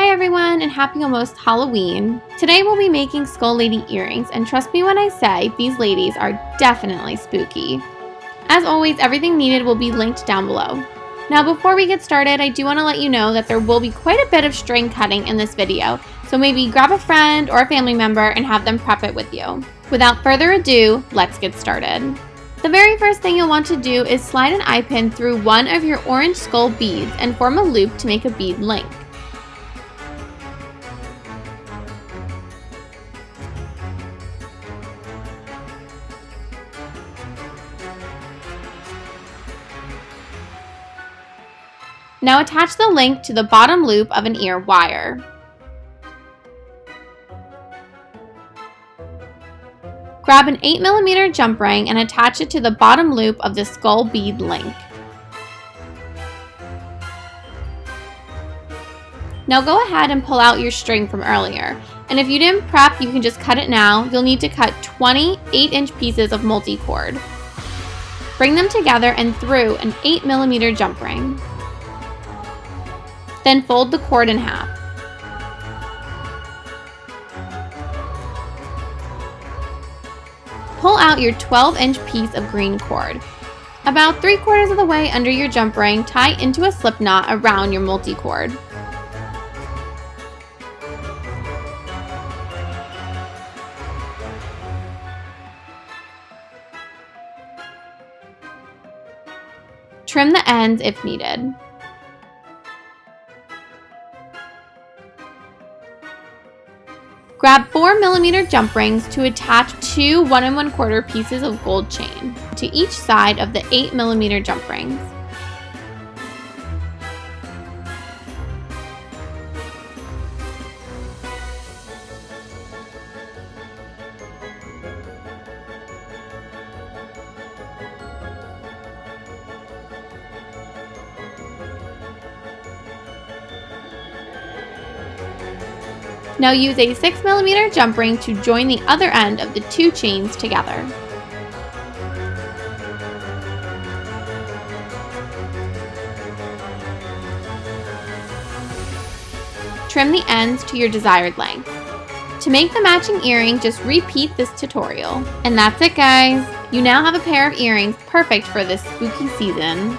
Hi everyone, and happy almost Halloween. Today we'll be making skull lady earrings, and trust me when I say these ladies are definitely spooky. As always, everything needed will be linked down below. Now before we get started, I do want to let you know that there will be quite a bit of string cutting in this video, so maybe grab a friend or a family member and have them prep it with you. Without further ado, let's get started. The very first thing you'll want to do is slide an eye pin through one of your orange skull beads and form a loop to make a bead link. Now attach the link to the bottom loop of an ear wire. Grab an 8mm jump ring and attach it to the bottom loop of the skull bead link. Now go ahead and pull out your string from earlier, and if you didn't prep, you can just cut it now. You'll need to cut 20 8-inch pieces of multi-cord. Bring them together and through an 8mm jump ring. Then fold the cord in half. Pull out your 12-inch piece of green cord. About 3/4 of the way under your jump ring, tie into a slip knot around your multi-cord. Trim the ends if needed. Grab 4mm jump rings to attach two 1 1/4 pieces of gold chain to each side of the 8mm jump rings. Now use a 6mm jump ring to join the other end of the two chains together. Trim the ends to your desired length. To make the matching earring, just repeat this tutorial. And that's it, guys! You now have a pair of earrings perfect for this spooky season.